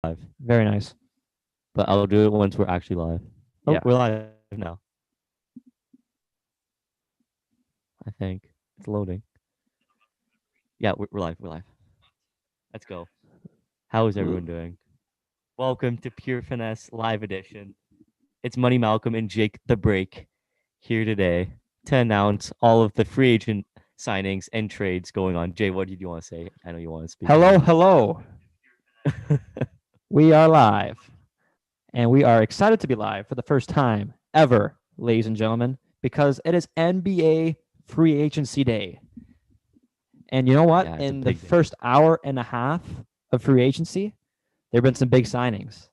live, Very nice. but I'll do it once we're actually live. Oh, Yeah. we're live now. I think it's loading. Yeah, we're live. We're live. Let's go. How is everyone doing? Welcome to Pure Finesse Live Edition. It's Money Malcolm and Jake the Break here today to announce all of the free agent signings and trades going on. Jay, what did you want to say? I know you want to speak Hello, again. hello. We are live. And we are excited to be live for the first time ever, ladies and gentlemen, because it is NBA free agency day. And you know what? Yeah, it's a In the big day. first hour and a half of free agency, there have been some big signings.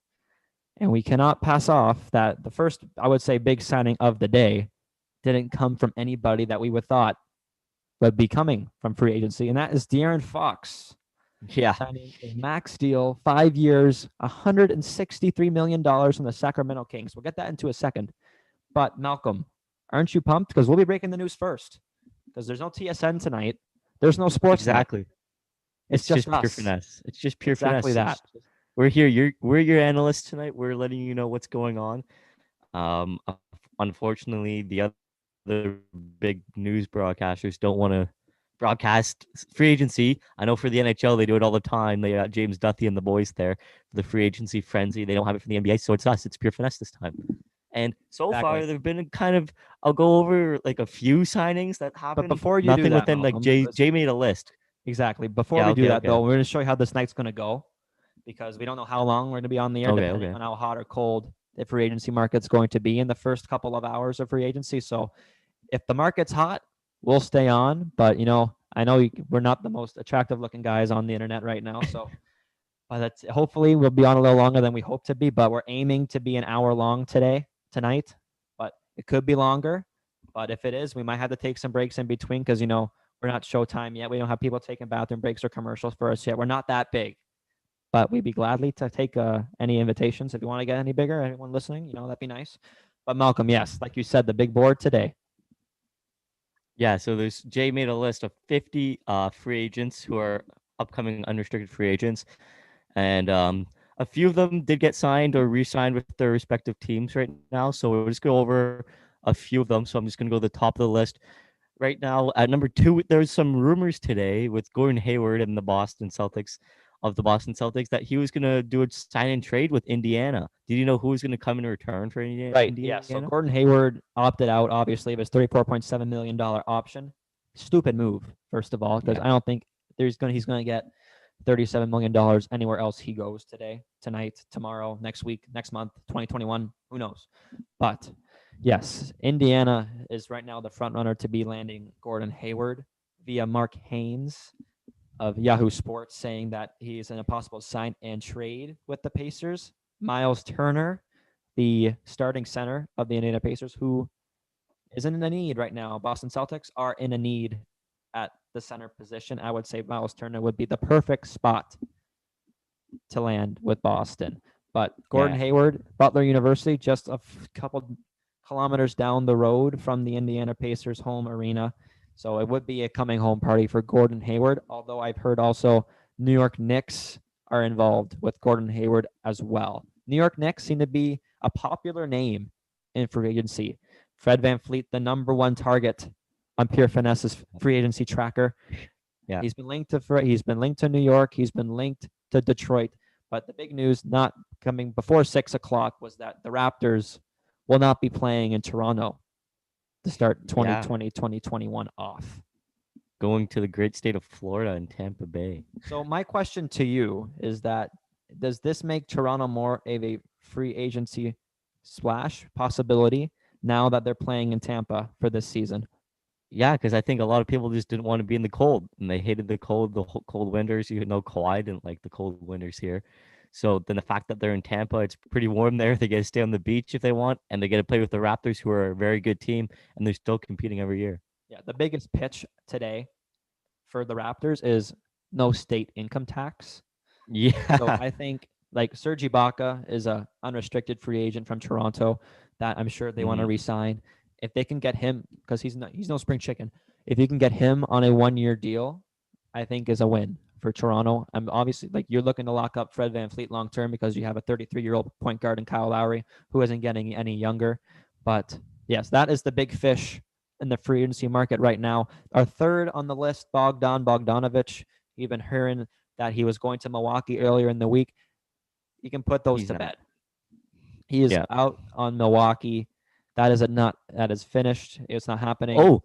And we cannot pass off that the first, I would say, big signing of the day didn't come from anybody that we would thought would be coming from free agency, and that is Darren Fox Yeah. signing a max deal, 5 years, $163 million from the Sacramento Kings. We'll get that into a second. But Malcolm, aren't you pumped? Because we'll be breaking the news first. Because there's no TSN tonight. There's no sports Exactly. It's just just pure us. finesse. It's just pure Exactly finesse. that. We're here. We're your analysts tonight. We're letting you know what's going on. Unfortunately, the other big news broadcasters don't want to broadcast free agency. I know for the NHL they do it all the time. They got James Duthie and the boys there for the free agency frenzy. They don't have it for the NBA, so it's us. It's pure finesse this time. And so far, Exactly. there've been kind of. I'll go over like a few signings that happened. But before you do Nothing that, within like Malcolm, Jay made a list. exactly. Before Yeah. we do Okay. that, Okay. though, we're going to show you how this night's going to go because we don't know how long we're going to be on the air, Okay. depending Okay. on how hot or cold the free agency market's going to be in the first couple of hours of free agency. So if the market's hot, we'll stay on. But, I know we're not the most attractive looking guys on the internet right now. So that's hopefully we'll be on a little longer than we hope to be. But we're aiming to be an hour long tonight. But it could be longer. But if it is, we might have to take some breaks in between because, we're not Showtime yet. We don't have people taking bathroom breaks or commercials for us yet. We're not that big. But we'd be gladly to take any invitations if you want to get any bigger. Anyone listening, that'd be nice. But Malcolm, yes, like you said, the big board today. Yeah, so there's Jay made a list of 50 free agents who are upcoming unrestricted free agents, and a few of them did get signed or re-signed with their respective teams right now. So we'll just go over a few of them. So I'm just gonna go to the top of the list right now. At number 2, there's some rumors today with Gordon Hayward and the Boston Celtics that he was gonna do a sign and trade with Indiana. Did you know who was gonna come in return for Right. Yeah. Indiana? So Gordon Hayward opted out, obviously, of his $34.7 million option. Stupid move, first of all, because Yeah. I don't think he's going to get $37 million anywhere else he goes today, tonight, tomorrow, next week, next month, 2021. Who knows? But yes, Indiana is right now the front runner to be landing Gordon Hayward via Mark Haynes of Yahoo Sports saying that he's in a possible sign and trade with the Pacers. Miles Turner, the starting center of the Indiana Pacers, who is in a need right now. Boston Celtics are in a need at the center position. I would say Miles Turner would be the perfect spot to land with Boston. But Gordon Yeah. Hayward, Butler University, just a couple kilometers down the road from the Indiana Pacers home arena. So it would be a coming home party for Gordon Hayward, although I've heard also New York Knicks are involved with Gordon Hayward as well. New York Knicks seem to be a popular name in free agency. Fred VanVleet, the number one target on Pure Finesse's free agency tracker. Yeah. He's been linked to New York. He's been linked to Detroit. But the big news, not coming before 6:00, was that the Raptors will not be playing in Toronto to start Yeah. 2020-2021 off. Going to the great state of Florida and Tampa Bay. So my question to you is that does this make Toronto more of a free agency splash possibility now that they're playing in Tampa for this season? Yeah, because I think a lot of people just didn't want to be in the cold, and they hated the cold winters. You know, Kawhi didn't like the cold winters here. So then the fact that they're in Tampa, it's pretty warm there. They get to stay on the beach if they want, and they get to play with the Raptors, who are a very good team, and they're still competing every year. Yeah, the biggest pitch today for the Raptors is no state income tax. So Yeah. I think like Serge Ibaka is a unrestricted free agent from Toronto that I'm sure they want to re-sign. If they can get him, because he's no spring chicken, if you can get him on a 1-year deal, I think is a win for Toronto. I'm obviously like you're looking to lock up Fred VanVleet long term because you have a 33-year-old point guard in Kyle Lowry who isn't getting any younger. But yes, that is the big fish in the free agency market right now. Our third on the list, Bogdan Bogdanovich. You've been hearing that he was going to Milwaukee earlier in the week. You can put those He's to not. bed. He is Yeah. out on Milwaukee. That is not. That is finished. It's not happening. Oh,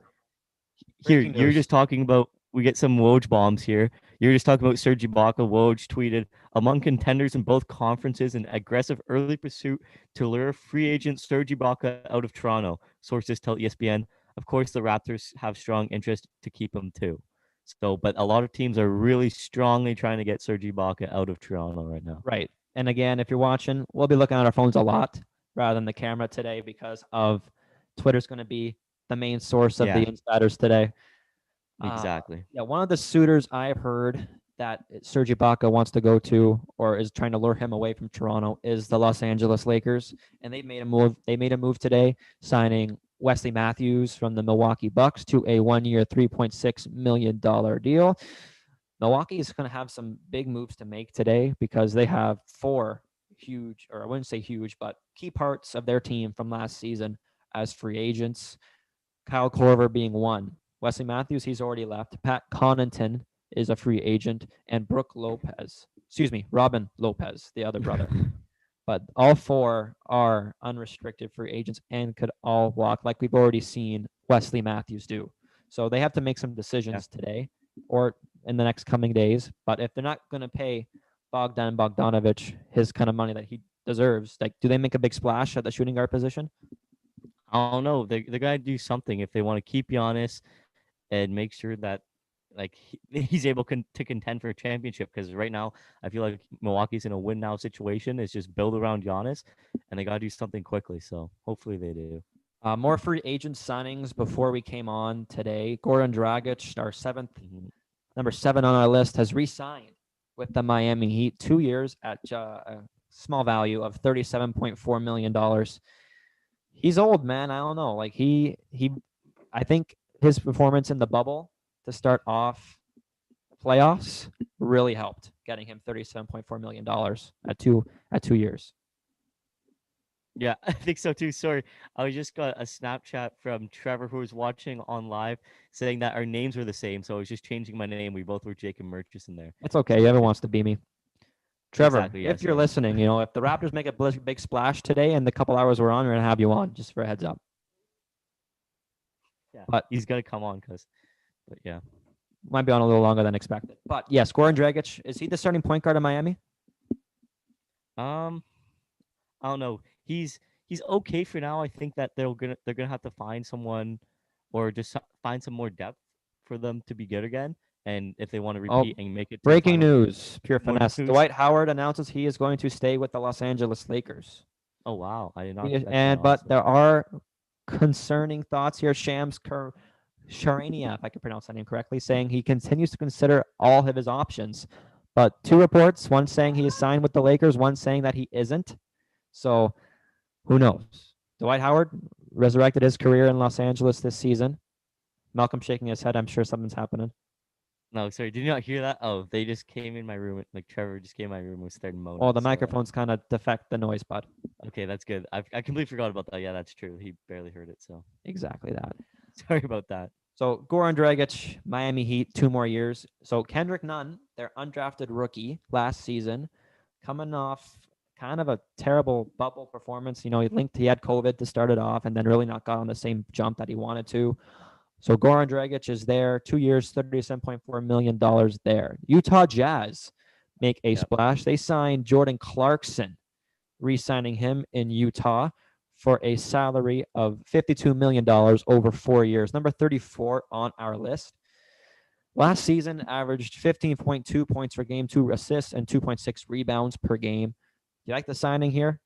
here Breaking you're news. just talking about. We get some Woj bombs here. You're just talking about Serge Ibaka. Woj tweeted among contenders in both conferences, an aggressive early pursuit to lure free agent Serge Ibaka out of Toronto. Sources tell ESPN. Of course, the Raptors have strong interest to keep him too. So, but a lot of teams are really strongly trying to get Serge Ibaka out of Toronto right now. Right. And again, if you're watching, we'll be looking at our phones a lot rather than the camera today because of Twitter's going to be the main source of the Yeah, insiders today. exactly. Yeah, one of the suitors I've heard that Serge Ibaka wants to go to or is trying to lure him away from Toronto is the Los Angeles Lakers, and they made a move. They made a move today, signing Wesley Matthews from the Milwaukee Bucks to a 1-year, $3.6 million deal. Milwaukee is going to have some big moves to make today because they have four huge, or I wouldn't say huge, but key parts of their team from last season as free agents. Kyle Korver being one. Wesley Matthews, he's already left. Pat Connaughton is a free agent, and Robin Lopez, the other brother. But all four are unrestricted free agents and could all walk, like we've already seen Wesley Matthews do. So they have to make some decisions today or in the next coming days. But if they're not going to pay Bogdan Bogdanovich his kind of money that he deserves, like, do they make a big splash at the shooting guard position? I don't know. They're gonna do something if they want to keep Giannis and make sure that like he's able to contend for a championship. Because right now, I feel like Milwaukee's in a win now situation. It's just build around Giannis, and they gotta do something quickly. So hopefully they do. More free agent signings before we came on today. Goran Dragic, our number 7 on our list, has re-signed with the Miami Heat 2 years at a small value of $37.4 million. He's old, man. I don't know. Like I think his performance in the bubble to start off playoffs really helped getting him $37.4 million at 2 years. Yeah, I think so too. Sorry, I just got a Snapchat from Trevor who was watching on live saying that our names were the same. So I was just changing my name. We both were Jacob Murchison there. It's okay. So Whoever wants to be me. Trevor, exactly, if yes, you're yes. listening, if the Raptors make a big splash today and the couple hours we're on, we're going to have you on just for a heads up. Yeah, but he's gonna come on but yeah, might be on a little longer than expected. But yes, Goran Dragic, is he the starting point guard in Miami? I don't know. He's okay for now. I think that they're gonna have to find someone, or just find some more depth for them to be good again. And if they want to repeat and make it to the Breaking final, news, pure more finesse. news. Dwight Howard announces he is going to stay with the Los Angeles Lakers. Oh wow, I did not expect that. But there are concerning thoughts here. Shams Charania, if I can pronounce that name correctly, saying he continues to consider all of his options. But 2 reports, one saying he is signed with the Lakers, one saying that he isn't. So who knows? Dwight Howard resurrected his career in Los Angeles this season. Malcolm shaking his head. I'm sure something's happening. No, sorry, did you not hear that? Oh, they just came in my room. Like Trevor just came in my room and started moaning. Oh, the microphone's kind of defect the noise, bud. Okay, that's good. I completely forgot about that. Yeah, that's true. He barely heard it, so exactly that. Sorry about that. So Goran Dragic, Miami Heat, 2 more years. So Kendrick Nunn, their undrafted rookie last season, coming off kind of a terrible bubble performance. He had COVID to start it off and then really not got on the same jump that he wanted to. So Goran Dragic is there, 2 years, $37.4 million there. Utah Jazz make a splash. They signed Jordan Clarkson, re-signing him in Utah for a salary of $52 million over 4 years. Number 34 on our list. Last season, averaged 15.2 points per game, 2 assists, and 2.6 rebounds per game. You like the signing here?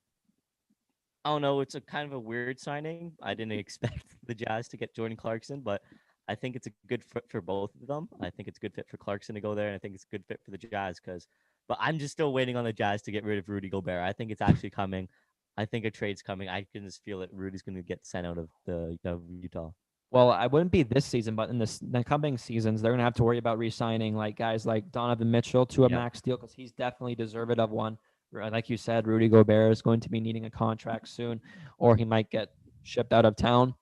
I don't know. It's a kind of a weird signing. I didn't expect the Jazz to get Jordan Clarkson, but I think it's a good fit for both of them. I think it's a good fit for Clarkson to go there, and I think it's a good fit for the Jazz but I'm just still waiting on the Jazz to get rid of Rudy Gobert. I think it's actually coming. I think a trade's coming. I can just feel it. Rudy's going to get sent out of Utah. Well, I wouldn't be this season, but in the coming seasons, they're gonna have to worry about re-signing like guys like Donovan Mitchell to a Yep. max deal because he's definitely deserved of one. Like you said, Rudy Gobert is going to be needing a contract soon, or he might get shipped out of town.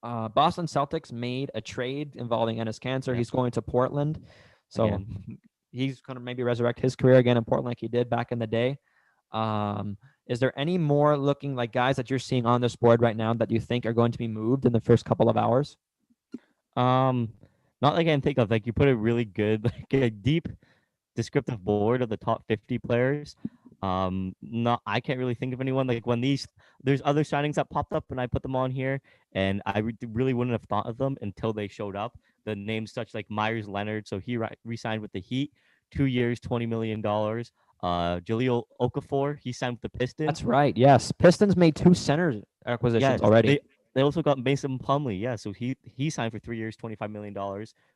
Boston Celtics made a trade involving Enes Kanter. Yep. He's going to Portland, so Again. he's going to maybe resurrect his career again in Portland like he did back in the day. Is there any more looking like guys that you're seeing on this board right now that you think are going to be moved in the first couple of hours? Not like I can think of. Like you put a really good, like a deep descriptive board of the top 50 players. Not I can't really think of anyone like when there's other signings that popped up and I put them on here, and I really wouldn't have thought of them until they showed up. The names such like Myers Leonard, so he re-signed with the Heat, 2 years, $20 million. Jahlil Okafor, he signed with the Pistons. That's right. Yes, Pistons made 2 center acquisitions Yes, already. they also got Mason Plumlee. Yeah, so he signed for 3 years, $25 million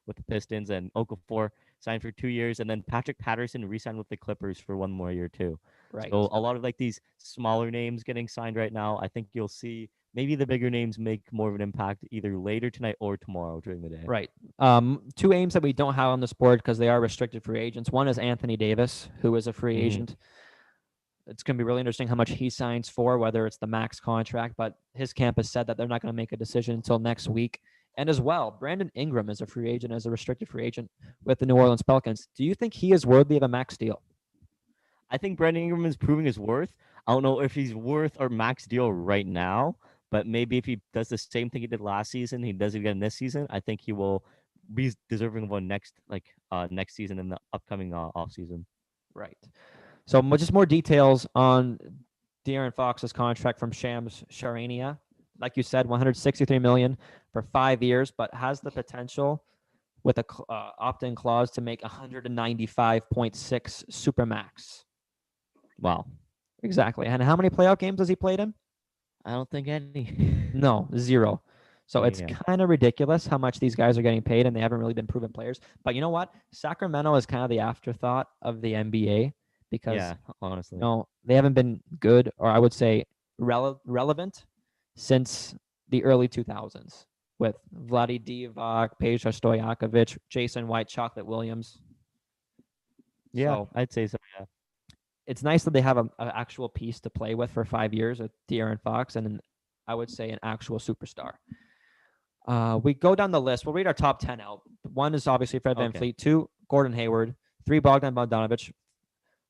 with the Pistons, and Okafor signed for 2 years, and then Patrick Patterson re-signed with the Clippers for 1 more year too. Right. So a lot of like these smaller names getting signed right now. I think you'll see maybe the bigger names make more of an impact either later tonight or tomorrow during the day. Right. 2 aims that we don't have on this board because they are restricted free agents. One is Anthony Davis, who is a free agent. It's going to be really interesting how much he signs for, whether it's the max contract, but his camp has said that they're not going to make a decision until next week. And as well, Brandon Ingram is a free agent, as a restricted free agent with the New Orleans Pelicans. Do you think he is worthy of a max deal? I think Brandon Ingram is proving his worth. I don't know if he's worth our max deal right now, but maybe if he does the same thing he did last season, he does it again this season. I think he will be deserving of one next season in the upcoming off season. Right. So just more details on Darren Fox's contract from Shams Charania. Like you said, $163 million for 5 years, but has the potential with a opt-in clause to make 195.6 supermax. Wow. Exactly. And how many playoff games has he played in? I don't think any. No, 0. So it's Yeah. kind of ridiculous how much these guys are getting paid, and they haven't really been proven players. But you know what? Sacramento is kind of the afterthought of the NBA because Yeah, honestly. they haven't been good, or I would say relevant since the early 2000s with Vlade Divac, Peja Stojakovic, Jason White, Chocolate Williams. Yeah, So I'd say so. Yeah. it's nice that they have an actual piece to play with for 5 years with De'Aaron Fox, and I would say an actual superstar. We go down the list. We'll read our top 10 out. 1 is obviously Fred VanVleet. 2, Gordon Hayward. 3, Bogdan Bogdanovich.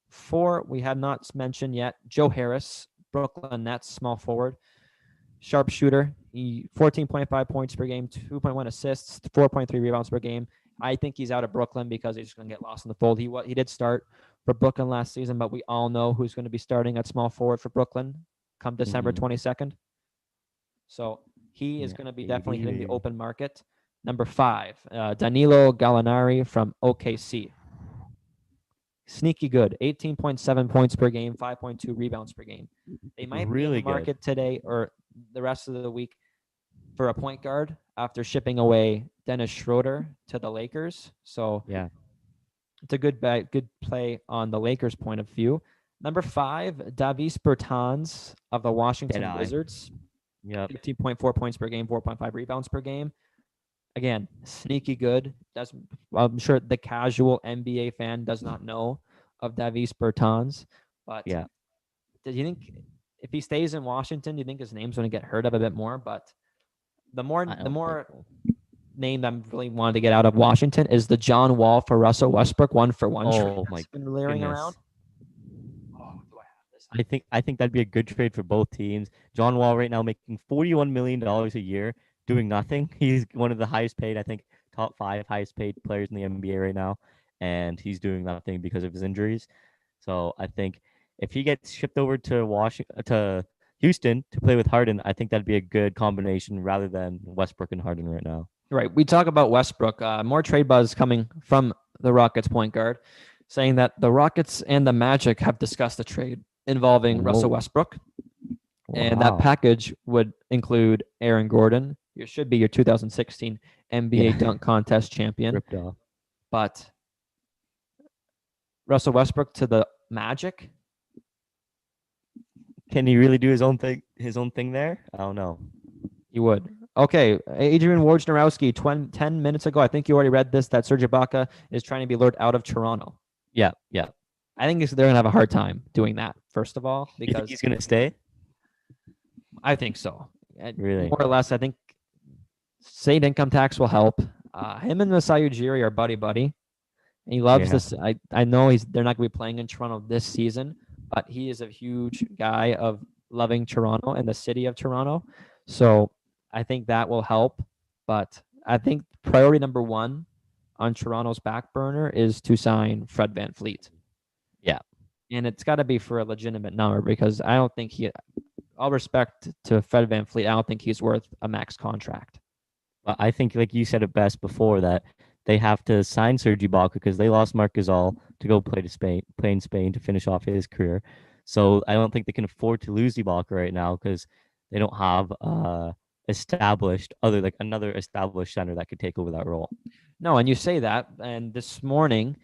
4, we had not mentioned yet, Joe Harris, Brooklyn Nets, small forward. Sharpshooter, 14.5 points per game, 2.1 assists, 4.3 rebounds per game. I think he's out of Brooklyn because he's going to get lost in the fold. He did start for Brooklyn last season, but we all know who's going to be starting at small forward for Brooklyn come December 22nd. So he is going to be definitely hitting the open market. Number 5, Danilo Galinari from OKC. Sneaky good, 18.7 points per game, 5.2 rebounds per game. They might be in the market today or the rest of the week for a point guard after shipping away Dennis Schroeder to the Lakers. So yeah, it's a good play on the Lakers' point of view. Number 5, Davis Bertans of the Washington Wizards. Yeah, 15.4 points per game, 4.5 rebounds per game. Again, sneaky good. I'm sure the casual NBA fan does not know of Davis Bertans, but yeah. do you think if he stays in Washington, do you think his name's going to get heard of a bit more? But the more name that I'm really wanted to get out of Washington is the John Wall for Russell Westbrook 1-for-1 trade that's been leering around. Oh, do I have this? I think that'd be a good trade for both teams. John Wall right now making $41 million a year, doing nothing. He's one of the highest paid, I think, top 5 highest paid players in the NBA right now, and he's doing nothing because of his injuries. So I think if he gets shipped over to Houston to play with Harden, I think that'd be a good combination rather than Westbrook and Harden right now. Right. We talk about Westbrook. More trade buzz coming from the Rockets point guard, saying that the Rockets and the Magic have discussed a trade involving Russell Westbrook. And that package would include Aaron Gordon. You should be your 2016 NBA dunk contest champion. Ripped off. But Russell Westbrook to the Magic. Can he really do his own thing there? I don't know. He would. Okay, Adrian Wojnarowski, 10 minutes ago, I think you already read this, that Serge Ibaka is trying to be lured out of Toronto. Yeah. I think they're going to have a hard time doing that, first of all, You think because he's gonna stay? I think so. Really? More or less, I think state income tax will help. Him and Masai Ujiri are buddy. He loves this. I know they're not going to be playing in Toronto this season, but he is a huge guy of loving Toronto and the city of Toronto. So I think that will help. But I think priority number one on Toronto's back burner is to sign Fred VanVleet. Yeah. And it's got to be for a legitimate number, because I don't think all respect to Fred VanVleet, I don't think he's worth a max contract. I think, like you said it best before, that they have to sign Serge Ibaka because they lost Marc Gasol to go play in Spain to finish off his career. So I don't think they can afford to lose Ibaka right now because they don't have another established center that could take over that role. No, and you say that, and this morning,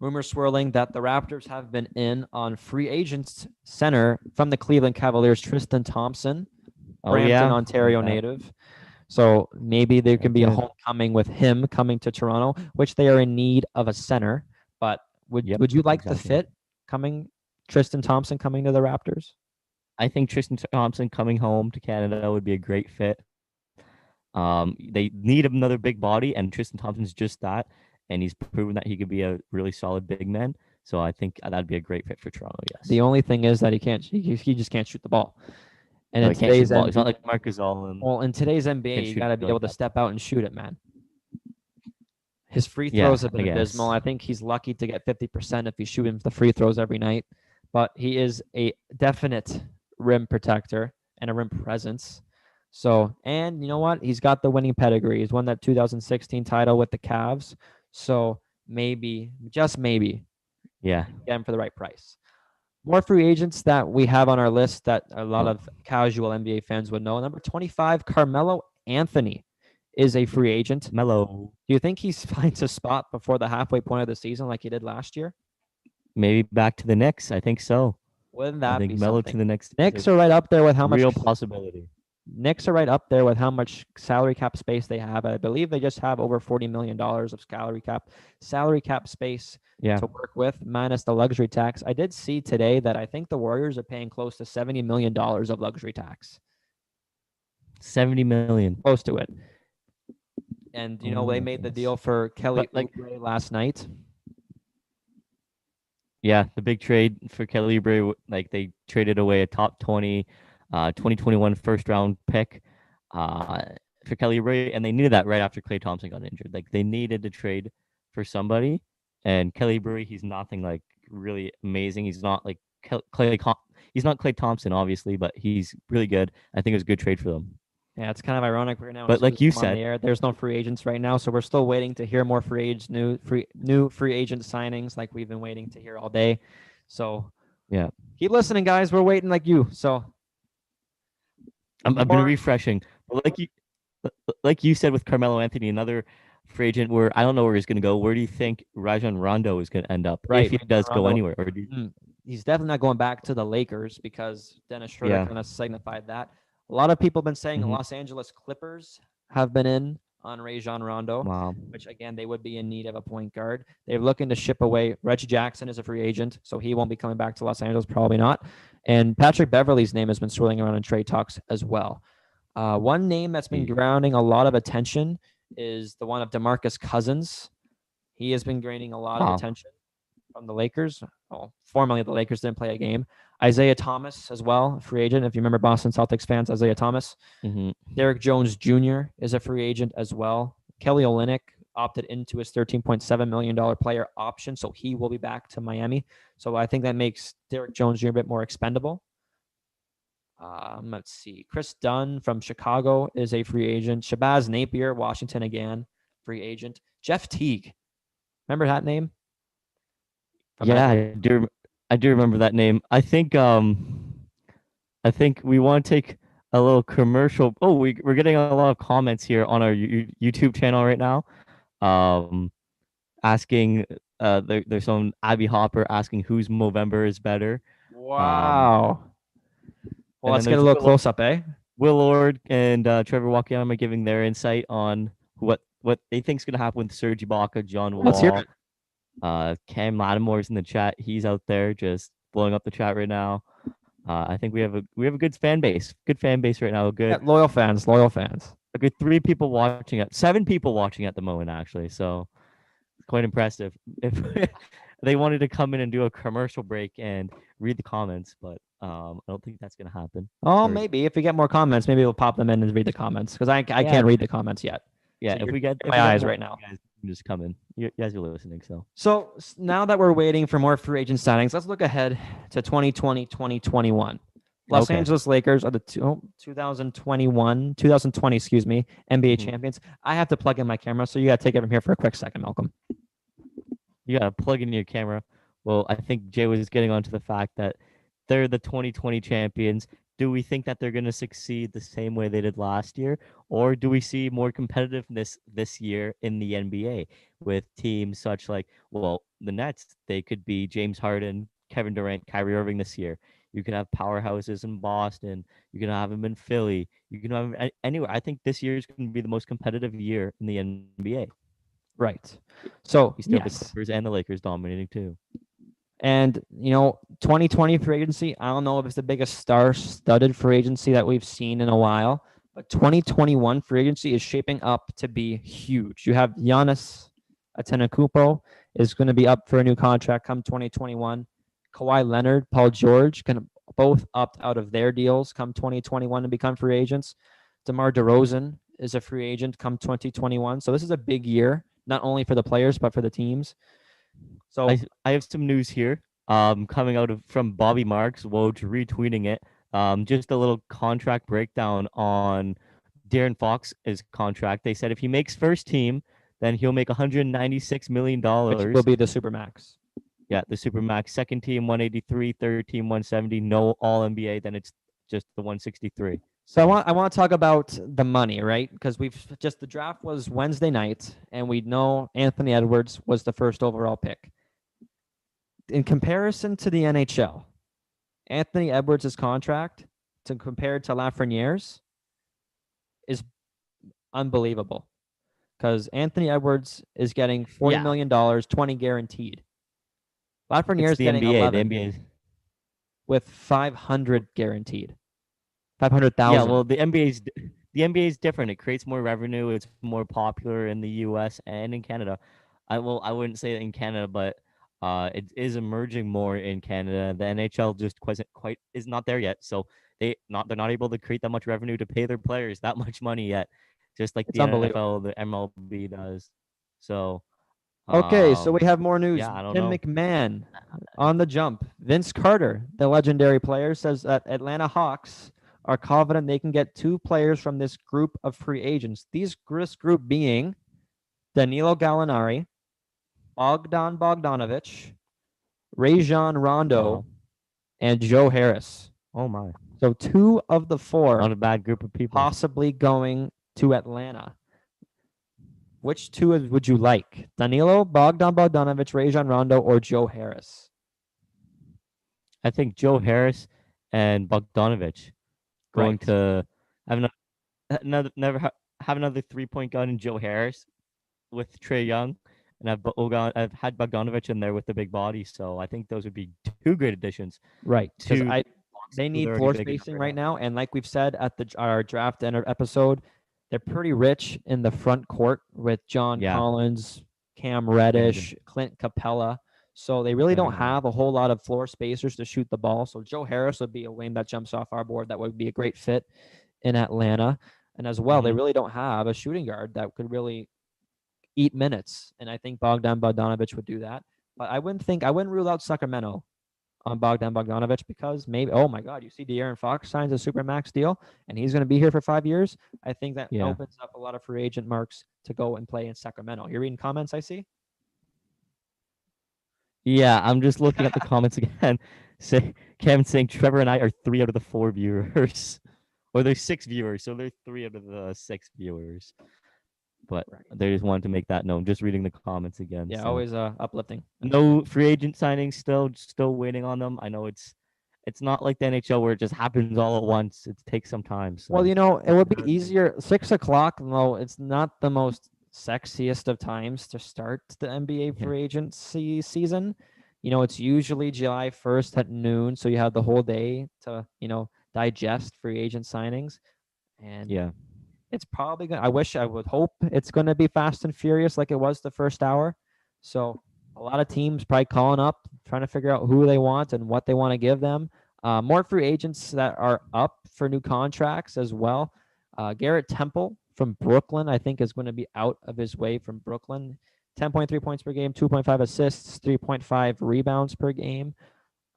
rumors swirling that the Raptors have been in on free agents center from the Cleveland Cavaliers, Tristan Thompson, Brampton, Ontario native. So maybe there can be a homecoming with him coming to Toronto, which they are in need of a center. But would you like the fit Tristan Thompson coming to the Raptors? I think Tristan Thompson coming home to Canada would be a great fit. They need another big body, and Tristan Thompson's just that, and he's proven that he could be a really solid big man. So I think that'd be a great fit for Toronto. Yes. The only thing is that he just can't shoot the ball. And in today's NBA, it's not like Marc Gasol. Well, in today's NBA, you got to be able to step out and shoot it, man. His free throws have been abysmal. I think he's lucky to get 50% if he's shooting the free throws every night. But he is a definite rim protector and a rim presence. So, and you know what? He's got the winning pedigree. He's won that 2016 title with the Cavs. So maybe, just maybe, get him for the right price. More free agents that we have on our list that a lot of casual NBA fans would know. Number 25, Carmelo Anthony is a free agent. Melo. Do you think he finds a spot before the halfway point of the season like he did last year? Maybe back to the Knicks. I think so. Wouldn't that be Melo something? To the Knicks. Knicks are right up there with how much real possibility. Knicks are right up there with how much salary cap space they have. I believe they just have over $40 million of salary cap space to work with, minus the luxury tax. I did see today that I think the Warriors are paying close to $70 million of luxury tax. 70 million. Close to it. And, they made the deal for Kelly Oubre last night. Yeah, the big trade for Kelly Oubre, they traded away a top 20 2021 first round pick for Kelly Oubre, and they needed that right after Klay Thompson got injured. They needed to trade for somebody, and Kelly Oubre, he's nothing really amazing. He's not like he's not Klay Thompson, obviously, but he's really good. I think it was a good trade for them. Yeah, it's kind of ironic right now. But like you said, there's no free agents right now, so we're still waiting to hear more free agent signings, like we've been waiting to hear all day. So keep listening, guys. We're waiting like you. So I've been refreshing, but like you said with Carmelo Anthony, another free agent where I don't know where he's going to go. Where do you think Rajon Rondo is going to end up if he does go anywhere? Or he's definitely not going back to the Lakers because Dennis Schroeder kind of signified that. A lot of people have been saying the Los Angeles Clippers have been in on Rajon Rondo, which again, they would be in need of a point guard. They're looking to ship away. Reggie Jackson is a free agent, so he won't be coming back to Los Angeles, probably not. And Patrick Beverley's name has been swirling around in trade talks as well. One name that's been grounding a lot of attention is the one of DeMarcus Cousins. He has been gaining a lot of attention from the Lakers. Well, formerly the Lakers didn't play a game. Isaiah Thomas as well, a free agent. If you remember Boston Celtics fans, Isaiah Thomas. Derrick Jones Jr. is a free agent as well. Kelly Olynyk opted into his $13.7 million player option, so he will be back to Miami. So I think that makes Derrick Jones Jr. a bit more expendable. Let's see. Chris Dunn from Chicago is a free agent. Shabazz Napier, Washington again, free agent. Jeff Teague. Remember that name? I do remember that name. I think we want to take a little commercial. Oh, we're getting a lot of comments here on our YouTube channel right now. Asking there's some Abby Hopper asking whose Movember is better. Wow. Well, let's get a little close up, eh? Will Lord and Trevor Wakayama giving their insight on what they think is going to happen with Serge Ibaka, John Let's hear Wall. it. Cam Lattimore's in the chat. He's out there just blowing up the chat right now. I think we have a good fan base. Good fan base right now. Yeah, loyal fans, loyal fans. A good 3 people watching it. 7 people watching at the moment actually. So quite impressive. If they wanted to come in and do a commercial break and read the comments, but I don't think that's gonna happen. Oh, Or maybe if we get more comments, maybe we'll pop them in and read the comments because I yeah, can't read the comments yet. yeah. So If you're we get in if my we get eyes more, right now. you guys can just come in. You guys are listening, so So now that we're waiting for more free agent signings, let's look ahead to 2020, 2021. Los Okay. Angeles Lakers are the 2020, excuse me, NBA Mhm. champions. I have to plug in my camera, so you got to take it from here for a quick second, Malcolm. You gotta plug in your camera. Well, I think Jay was getting onto the fact that they're the 2020 champions. Do we think that they're going to succeed the same way they did last year, or do we see more competitiveness this year in the NBA with teams such like, well, the Nets? They could be James Harden, Kevin Durant, Kyrie Irving this year. You can have powerhouses in Boston. You can have them in Philly. You can have them anywhere. I think this year is going to be the most competitive year in the NBA. Right. So, You still have the yes. Clippers and the Lakers dominating too. And, 2020 free agency, I don't know if it's the biggest star-studded free agency that we've seen in a while, but 2021 free agency is shaping up to be huge. You have Giannis Antetokounmpo is going to be up for a new contract come 2021. Kawhi Leonard, Paul George can both opt out of their deals come 2021 and become free agents. DeMar DeRozan is a free agent come 2021. So this is a big year, not only for the players, but for the teams. So I have some news here. Coming out of from Bobby Marks, Woj retweeting it. Just a little contract breakdown on Darren Fox's contract. They said if he makes first team, then he'll make $196 million. which will be the Supermax. Yeah, the Supermax. Second team 183, third team 170. No All NBA. Then it's just the 163. So I want to talk about the money, right? Because the draft was Wednesday night, and we know Anthony Edwards was the first overall pick. In comparison to the NHL, Anthony Edwards' contract compared to Lafreniere's is unbelievable. Because Anthony Edwards is getting $40 million, 20 guaranteed. Lafreniere's the getting NBA. 11 The NBA. with 500 guaranteed. 500,000. Yeah, well, the NBA is different. It creates more revenue. It's more popular in the U.S. and in Canada. I wouldn't say in Canada, but it is emerging more in Canada. The NHL just quite is not there yet. So they're not able to create that much revenue to pay their players that much money yet, just like It's the unbelievable. NFL, the MLB does. So Okay, so we have more news. yeah, I don't Tim know. McMahon on the jump. Vince Carter, the legendary player, says that Atlanta Hawks are confident they can get 2 players from this group of free agents. This group being Danilo Galinari, Bogdan Bogdanovich, Rajon Rondo, Wow. and Joe Harris. Oh my. So 2 of the 4 Not a bad group of people. possibly going to Atlanta. Which 2 would you like? Danilo, Bogdan Bogdanovich, Rajon Rondo, or Joe Harris? I think Joe Harris and Bogdanovich going Right. to have have another 3-point gun in Joe Harris with Trey Young, and I've had Bogdanovich in there with the big body, so I think those would be 2 great additions. Right. Because they They're need already floor big enough spacing right right now. And like we've said at our draft and our episode, they're pretty rich in the front court with John Yeah. Collins, Cam Reddish, Clint Capella. So they really don't have a whole lot of floor spacers to shoot the ball. So Joe Harris would be a name that jumps off our board that would be a great fit in Atlanta. And as well, they really don't have a shooting guard that could really eat minutes. And I think Bogdan Bogdanovich would do that. But I wouldn't rule out Sacramento on Bogdan Bogdanovich because maybe, oh my God, you see Darren Fox signs a Supermax deal and he's going to be here for 5 years. I think that opens up a lot of free agent marks to go and play in Sacramento. You're reading comments, I see? Yeah, I'm just looking at the comments again. Kevin saying Trevor and I are 3 out of the 4 viewers. Or there's 6 viewers, so they're 3 out of the 6 viewers. But they just wanted to make that known. Just reading the comments again. Yeah, so. always uplifting. No free agent signings. Still waiting on them. I know it's it's not like the NHL where it just happens all at once. It takes some time. Well, So it would be easier. 6 o'clock, though, it's not the most sexiest of times to start the NBA yeah, free agency season. It's usually July 1st at noon, so you have the whole day to, digest free agent signings. And yeah, it's probably going to, I would hope it's going to be fast and furious like it was the first hour. So a lot of teams probably calling up, trying to figure out who they want and what they want to give them. More free agents that are up for new contracts as well. Garrett Temple from Brooklyn, I think, is going to be out of his way from Brooklyn. 10.3 points per game, 2.5 assists, 3.5 rebounds per game.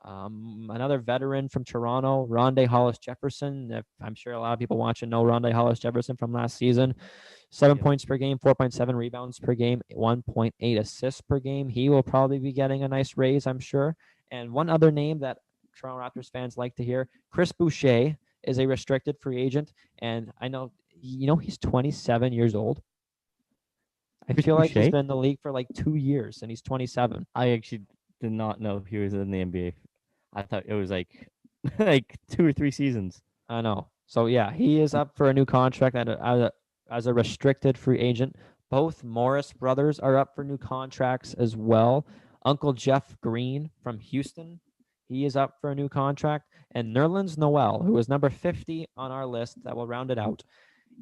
Another veteran from Toronto, Rondae Hollis-Jefferson. I'm sure a lot of people watching know Rondae Hollis-Jefferson from last season. 7 points per game, 4.7 rebounds per game, 1.8 assists per game. He will probably be getting a nice raise, I'm sure. And one other name that Toronto Raptors fans like to hear, Chris Boucher is a restricted free agent. And I know, he's 27 years old. I Chris feel like he's Boucher? been in the league for like 2 years and he's 27. I actually did not know he was in the NBA. I thought it was like like 2 or 3 seasons. I know. So yeah, he is up for a new contract as a restricted free agent. Both Morris brothers are up for new contracts as well. Uncle Jeff Green from Houston, he is up for a new contract. And Nerlens Noel, who is number 50 on our list, that will round it out.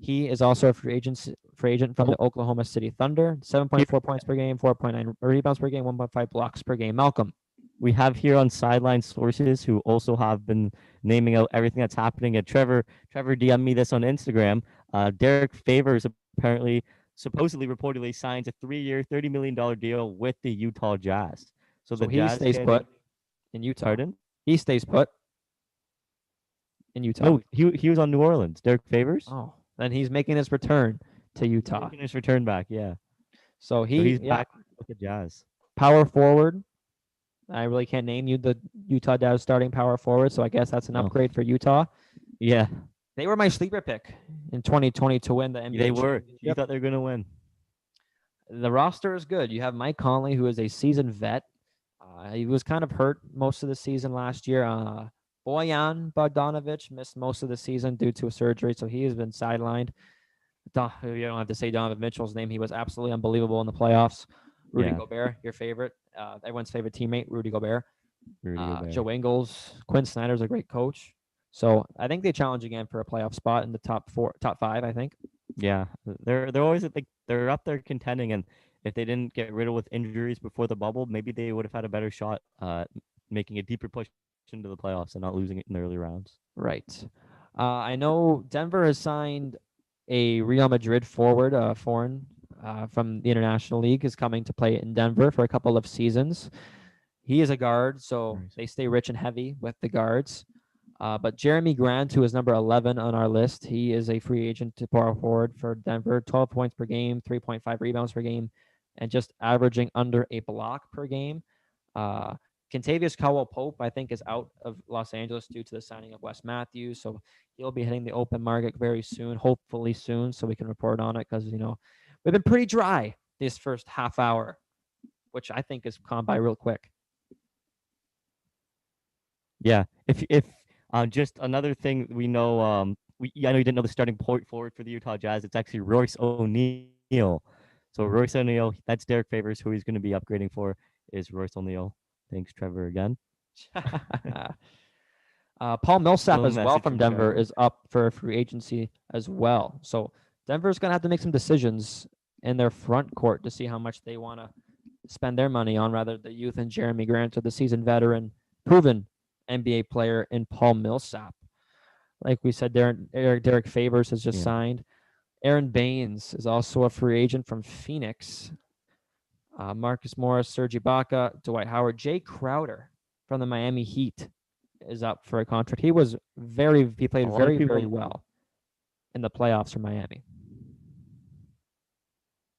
He is also a free agent from the Oklahoma City Thunder. 7.4 points per game, 4.9 rebounds per game, 1.5 blocks per game. Malcolm. We have here on sideline sources who also have been naming out everything that's happening. And Trevor DM me this on Instagram. Derek Favors apparently, supposedly, reportedly signs a 3-year, $30 million deal with the Utah Jazz. So the he Jazz stays put in Utah. Pardon? He stays put in Utah. No, he was on New Orleans. Derek Favors. Oh, then he's making his return to Utah. Making his return back, yeah. So he's back with the Jazz. Power forward. I really can't name you the Utah Jazz starting power forward, so I guess that's an upgrade for Utah. Yeah. They were my sleeper pick in 2020 to win the NBA. They were. You thought they were going to win. The roster is good. You have Mike Conley, who is a seasoned vet. He was kind of hurt most of the season last year. Bogdan Bogdanovich missed most of the season due to a surgery, so he has been sidelined. You don't have to say Donovan Mitchell's name. He was absolutely unbelievable in the playoffs. Rudy Gobert, your favorite, everyone's favorite teammate, Rudy Gobert. Joe Ingles, Quinn Snyder's a great coach. So I think they challenge again for a playoff spot in the top 5, I think. Yeah, they're always they're up there contending, and if they didn't get riddled with injuries before the bubble, maybe they would have had a better shot making a deeper push into the playoffs and not losing it in the early rounds. Right. I know Denver has signed a Real Madrid forward, foreign from the International League, is coming to play in Denver for a couple of seasons. He is a guard, so they stay rich and heavy with the guards. But Jeremy Grant, who is number 11 on our list, he is a free agent to power forward for Denver. 12 points per game, 3.5 rebounds per game, and just averaging under a block per game. Kentavious Caldwell-Pope, I think, is out of Los Angeles due to the signing of Wes Matthews. So he'll be hitting the open market very soon, hopefully soon, so we can report on it because, we've been pretty dry this first half hour, which I think has gone by real quick. Yeah. If just another thing we know, I know you didn't know the starting point forward for the Utah Jazz. It's actually Royce O'Neal. So Royce O'Neal, that's Derek Favors, who he's going to be upgrading for, is Royce O'Neal. Thanks, Trevor, again. Paul Millsap as well from Denver is up for free agency as well. So Denver's going to have to make some decisions in their front court to see how much they want to spend their money on, rather the youth and Jeremy Grant or the seasoned veteran, proven NBA player in Paul Millsap. Like we said, Derek Favors has just signed. Aaron Baines is also a free agent from Phoenix. Marcus Morris, Serge Ibaka, Dwight Howard, Jay Crowder from the Miami Heat is up for a contract. He played very well in the playoffs for Miami.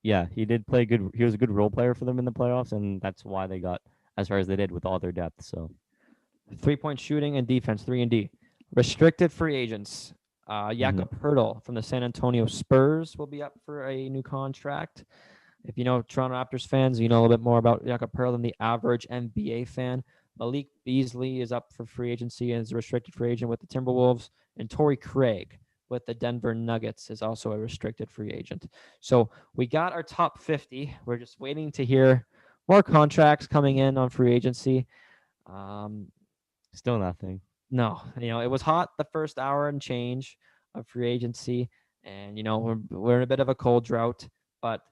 Yeah, he did play good. He was a good role player for them in the playoffs, and that's why they got as far as they did with all their depth. So 3-point shooting and defense, 3-and-D. Restricted free agents. Jakob Poeltl from the San Antonio Spurs will be up for a new contract. If you know Toronto Raptors fans, you know a little bit more about Jakob Poeltl than the average NBA fan. Malik Beasley is up for free agency and is a restricted free agent with the Timberwolves. And Torrey Craig with the Denver Nuggets is also a restricted free agent. So we got our top 50. We're just waiting to hear more contracts coming in on free agency. Still nothing. No, it was hot the first hour and change of free agency, and we're in a bit of a cold drought. But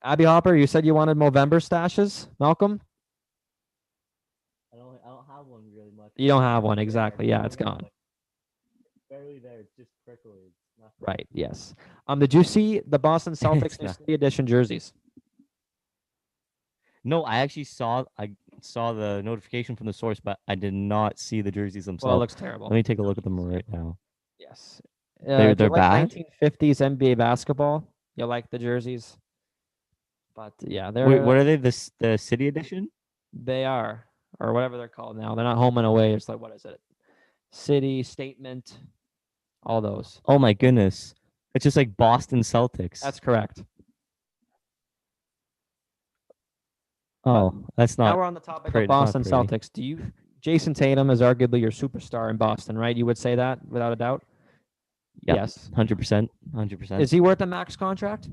Abby Hopper, you said you wanted Movember stashes, Malcolm? I don't have one really much. You don't have one, exactly. Yeah, it's gone. Barely there. It's just prickly. Right. Yes. Did you see the Boston Celtics new City Edition jerseys? No, I saw the notification from the source, but I did not see the jerseys themselves. Well, it looks terrible. Let me take a look at them right now. Yes. They're like bad. 1950s NBA basketball. You like the jerseys? But yeah, they're. Wait, what are they? The City Edition? They are, or whatever they're called now. They're not home and away. It's like, what is it? City, statement, all those. Oh my goodness. It's just like Boston Celtics. That's correct. Oh, that's not. Now we're on the topic of Boston Celtics. Jason Tatum is arguably your superstar in Boston, right? You would say that without a doubt? Yep, yes. 100%. 100%. Is he worth a max contract?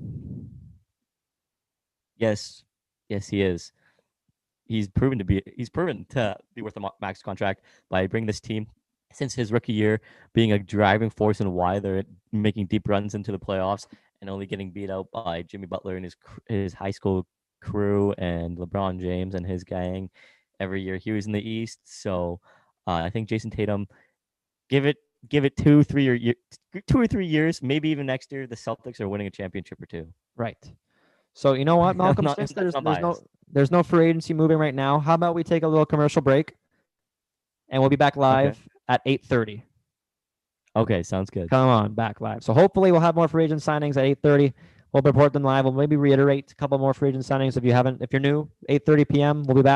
Yes. Yes, he is. He's proven to be worth a max contract by bringing this team since his rookie year, being a driving force in why they're making deep runs into the playoffs and only getting beat out by Jimmy Butler and his high school crew and LeBron James and his gang every year he was in the East. So I think Jason Tatum, give it 2 or 3 years, maybe even next year, the Celtics are winning a championship or two. Right. So you know what, Malcolm? Since there's no free agency moving right now, how about we take a little commercial break, and we'll be back live at 8:30. Okay, sounds good. Come on, back live. So hopefully we'll have more free agent signings at 8:30. We'll report them live. We'll maybe reiterate a couple more free agent signings if you're new. 8:30 p.m. We'll be back.